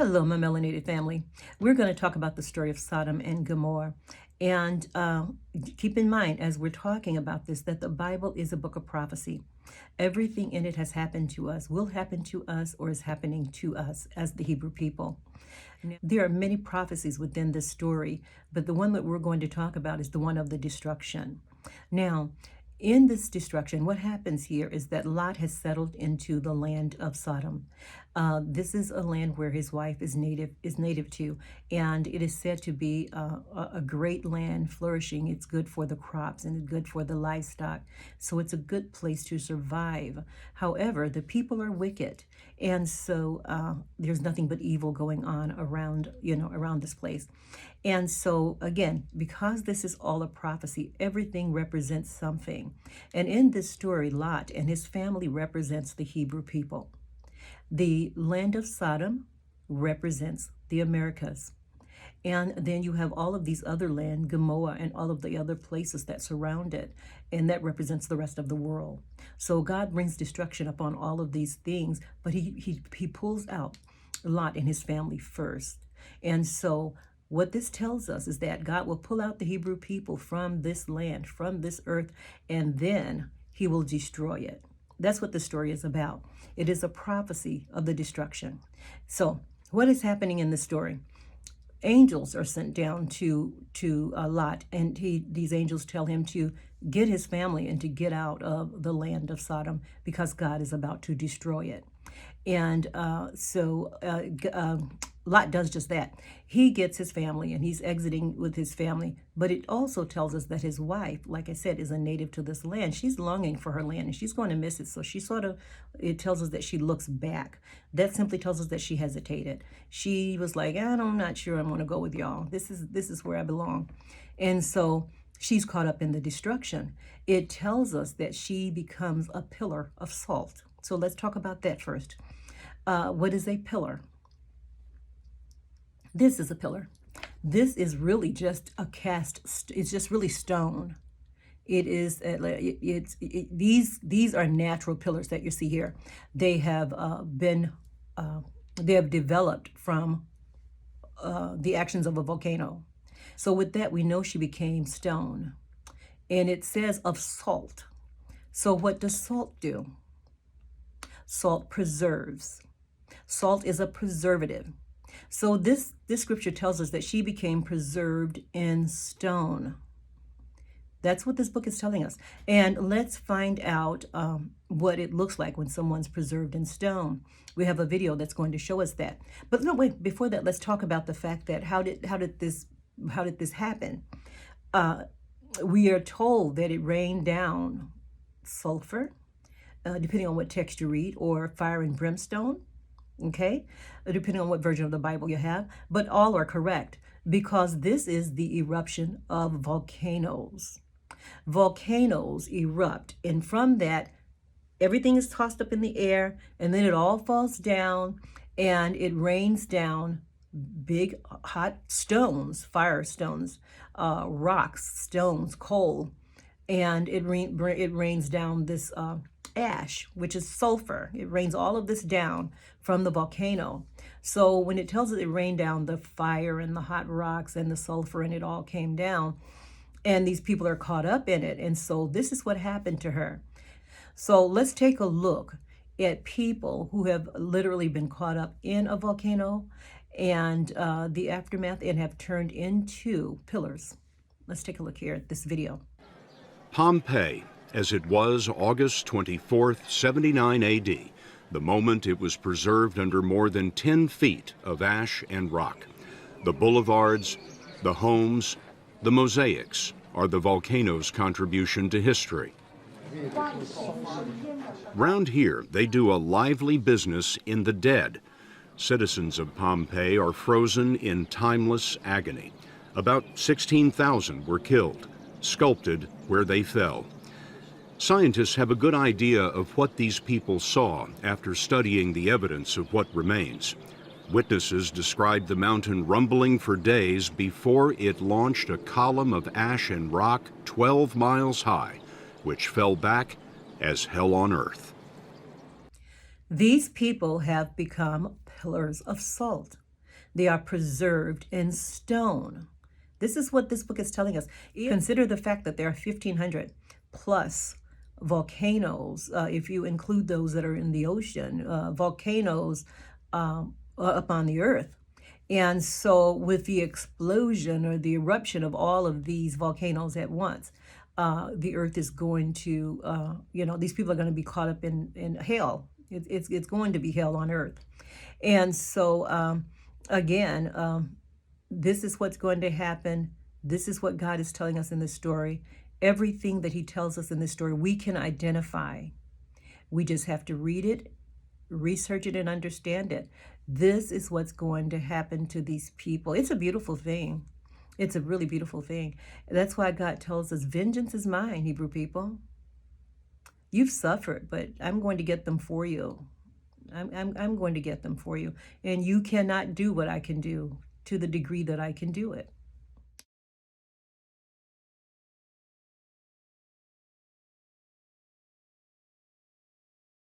Hello, my melanated family. We're going to talk about the story of Sodom and Gomorrah. And keep in mind, as we're talking about this, that the Bible is a book of prophecy. Everything in it has happened to us, will happen to us, or is happening to us as the Hebrew people. Now, there are many prophecies within this story, but the one that we're going to talk about is the one of the destruction. Now, in this destruction, what happens here is that Lot has settled into the land of Sodom. This is a land where his wife is native to, and it is said to be a great land, flourishing. It's good for the crops and it's good for the livestock, so it's a good place to survive. However, the people are wicked, and so there's nothing but evil going on around this place. And so again, because this is all a prophecy, everything represents something. And in this story, Lot and his family represents the Hebrew people. The land of Sodom represents the Americas. And then you have all of these other land, Gomorrah, and all of the other places that surround it, and that represents the rest of the world. So God brings destruction upon all of these things, but he pulls out Lot and his family first. And so what this tells us is that God will pull out the Hebrew people from this land, from this earth, and then he will destroy it. That's what the story is about. It is a prophecy of the destruction. So what is happening in the story? Angels are sent down to Lot, and these angels tell him to get his family and to get out of the land of Sodom because God is about to destroy it. And Lot does just that. He gets his family and he's exiting with his family. But it also tells us that his wife, like I said, is a native to this land. She's longing for her land and she's going to miss it. So it tells us that she looks back. That simply tells us that she hesitated. She was like, I'm not sure I'm going to go with y'all. This is where I belong. And so she's caught up in the destruction. It tells us that she becomes a pillar of salt. So let's talk about that first. What is a pillar? This is a pillar. This is really just it's just really stone. It is, these are natural pillars that you see here. They have they have developed from the actions of a volcano. So with that, we know she became stone. And it says of salt. So what does salt do? Salt preserves. Salt is a preservative. So this scripture tells us that she became preserved in stone. That's what this book is telling us. And let's find out what it looks like when someone's preserved in stone. We have a video that's going to show us that. But no, wait, before that, let's talk about the fact that how did this happen? We are told that it rained down sulfur, depending on what text you read, or fire and brimstone. Okay, depending on what version of the Bible you have, but all are correct because this is the eruption of volcanoes. Volcanoes erupt, and from that, everything is tossed up in the air, and then it all falls down, and it rains down big hot stones, fire stones, rocks, stones, coal, and it rains down this ash, which is sulfur. It rains all of this down from the volcano. So when it tells us it rained down the fire and the hot rocks and the sulfur and it all came down, and these people are caught up in it. And so this is what happened to her. So let's take a look at people who have literally been caught up in a volcano and the aftermath and have turned into pillars. Let's take a look here at this video. Pompeii, as it was August 24th, 79 AD, the moment it was preserved under more than 10 feet of ash and rock. The boulevards, the homes, the mosaics are the volcano's contribution to history. Round here, they do a lively business in the dead. Citizens of Pompeii are frozen in timeless agony. About 16,000 were killed, sculpted where they fell. Scientists have a good idea of what these people saw after studying the evidence of what remains. Witnesses described the mountain rumbling for days before it launched a column of ash and rock 12 miles high, which fell back as hell on earth. These people have become pillars of salt. They are preserved in stone. This is what this book is telling us. Consider the fact that there are 1,500 plus volcanoes, if you include those that are in the ocean, volcanoes up on the earth. And so, with the explosion or the eruption of all of these volcanoes at once, the earth is going to, these people are going to be caught up in hell. It's going to be hell on earth. And so, again, this is what's going to happen. This is what God is telling us in this story. Everything that He tells us in this story, we can identify. We just have to read it, research it, and understand it. This is what's going to happen to these people. It's a beautiful thing. It's a really beautiful thing. That's why God tells us, vengeance is mine, Hebrew people. You've suffered, but I'm going to get them for you. I'm going to get them for you. And you cannot do what I can do to the degree that I can do it.